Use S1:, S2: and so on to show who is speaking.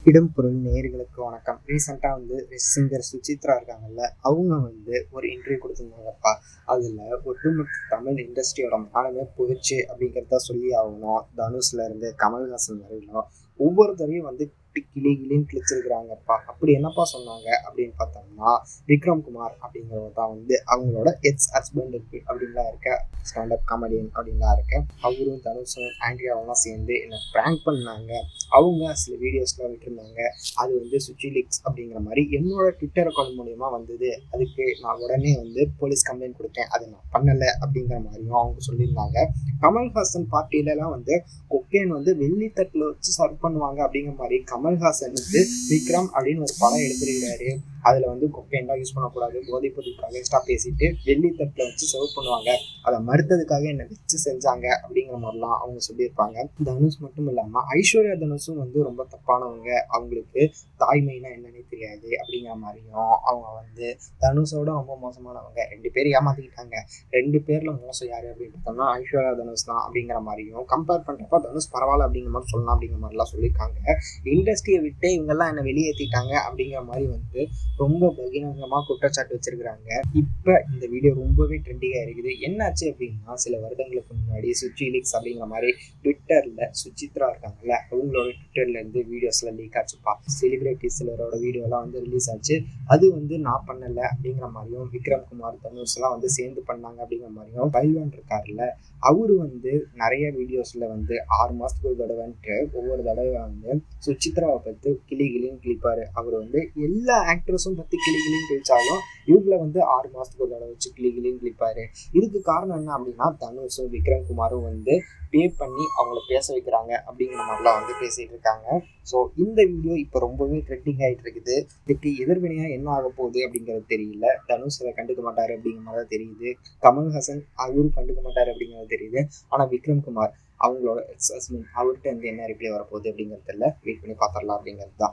S1: இடம் பொருள் நேயர்களுக்கு வணக்கம். ரீசெண்டாக சிங்கர் சுசித்ரா இருக்காங்கல்ல, அவங்க ஒரு இன்டர்வியூ கொடுத்துருந்தாங்கப்பா. அதில் ஒட்டுமொத்த தமிழ் இண்டஸ்ட்ரியோட மானமே போயிடுச்சு அப்படிங்கிறத சொல்லி ஆகணும். தனுஷ்ல இருந்து கமல்ஹாசன் வரையிலும் ஒவ்வொருத்தரையும் கிளி கிளின்னு கிழிச்சிருக்கிறாங்கப்பா. அப்படி என்னப்பா சொன்னாங்க அப்படின்னு பார்த்தோம்னா, விக்ரம் குமார் அப்படிங்கிறவர் தான் அவங்களோட எக்ஸ் ஹஸ்பண்ட் இருக்கு அப்படின்லாம் இருக்க ஸ்டாண்டப் காமெடியன் அப்படின்லாம் இருக்க அவரும் தனுஷும் ஆண்ட்ரியாவெல்லாம் சேர்ந்து என்ன ப்ராங்க் பண்ணாங்க. அவங்க சில வீடியோஸ்லாம் விட்டுருந்தாங்க. அது சுச்சிலிக்ஸ் அப்படிங்கிற மாதிரி என்னோட ட்விட்டர் அக்கௌண்ட் மூலியமாக வந்தது. அதுக்கு நான் உடனே போலீஸ் கம்ப்ளைண்ட் கொடுத்தேன். அதை நான் பண்ணலை அப்படிங்கிற மாதிரியும் அவங்க சொல்லியிருந்தாங்க. கமல்ஹாசன் பார்ட்டியிலலாம் கொக்கைன் வெள்ளித்தட்டில் வச்சு சர்வ் பண்ணுவாங்க அப்படிங்கிற மாதிரி கமல்ஹாசன் விக்ரம் அப்படின்னு ஒரு படம் எடுத்துருக்கிறாரு. அதில் கொக்கைன்லாம் யூஸ் பண்ணக்கூடாது, போதைப் பொருளுக்காக எக்ஸ்ட்ரா பேசிட்டு வெள்ளித்தட்டில் வச்சு சர்வ் பண்ணுவாங்க, அதை மறுத்ததுக்காக என்னை வச்சு செஞ்சாங்க அப்படிங்கிற மாதிரிலாம் அவங்க சொல்லியிருப்பாங்க. தனுஷ் மட்டும் இல்லாமல் ஐஸ்வர்யா தனுஷும் ரொம்ப தப்பானவங்க, அவங்களுக்கு தாய்மைனா என்னன்னே தெரியாது அப்படிங்கிற மாதிரியும் அவங்க தனுஷோட ரொம்ப மோசமானவங்க, 2 பேர் ஏமாத்திக்கிட்டாங்க, 2 பேர்ல மோசம் யாரு அப்படின்னு பார்த்தோம்னா ஐஸ்வர்யா தனுஷ் தான் அப்படிங்கிற மாதிரியும் கம்பேர் பண்ணுறப்ப தனுஷ் பரவாயில்ல அப்படிங்கிற மாதிரி சொல்லலாம் அப்படிங்கிற மாதிரிலாம் சொல்லியிருக்காங்க. இண்டஸ்ட்ரியை விட்டு இவங்கெல்லாம் என்னை வெளியேற்றிட்டாங்க அப்படிங்கிற மாதிரி ரொம்ப பகிரங்கமாக குற்றச்சாட்டு வச்சிருக்கிறாங்க. இப்போ இந்த வீடியோ ரொம்பவே ட்ரெண்டிங்காக இருக்குது. என்னாச்சு அப்படின்னா, சில வருடங்களுக்கு முன்னாடி சுச்சிலிக்ஸ் அப்படிங்கிற மாதிரி ட்விட்டரில் சுசித்ரா இருக்காங்கல்ல, அவங்களோட ட்விட்டர்லேருந்து வீடியோஸ்லாம் லீக் ஆச்சுப்பா. செலிபிரிட்டி சிலரோட வீடியோலாம் ரிலீஸ் ஆச்சு. அது நான் பண்ணலை அப்படிங்கிற மாதிரியும் விக்ரம் குமார் தனுஷ்லாம் சேர்ந்து பண்ணாங்க அப்படிங்கிற மாதிரியும் பைல்வான் இருக்காருல்ல, அவரு நிறைய வீடியோஸில் 6 மாதத்துக்கு ஒரு தடவைன்ட்டு ஒவ்வொரு தடவை சுசித்ராவை பற்றி கிளி கிளின்னு கிளிப்பாரு. அவர் எல்லா ஆக்ட்ரஸும் பற்றி கிளி கிளின்னு கிழிச்சாலும் இவங்களை 6 மாதத்துக்கு ஒரு தடவை வச்சு கிளி கிளின்னு கிளிப்பாரு. இதுக்கு காரணம் என்ன அப்படின்னா, தனுஷும் விக்ரம் குமாரும் பே பண்ணி அவங்கள பேச வைக்கிறாங்க அப்படிங்கிற மாதிரிலாம் பேசிட்டு இருக்காங்க. ஸோ இந்த வீடியோ இப்போ ரொம்பவே ட்ரெண்டிங் ஆகிட்டு இருக்குது. இதுக்கு எதிர்வினையாக என்ன ஆக போகுது அப்படிங்கிறது தெரியல. தனுஷ் அதை கண்டுக்க மாட்டார் அப்படிங்கிற மாதிரி தான் தெரியுது. கமல்ஹாசன் அவரும் கண்டுக்க மாட்டார் அப்படிங்கிறது தெரியுது. ஆனால் விக்ரம் குமார் அவங்களோட எக்ஸ் ஹஸ்பண்ட் அவர்கிட்ட என்ன ரிப்ளை வரப்போகுது அப்படிங்கிறதுல வெயிட் பண்ணி பார்த்துடலாம் அப்படிங்கிறது தான்.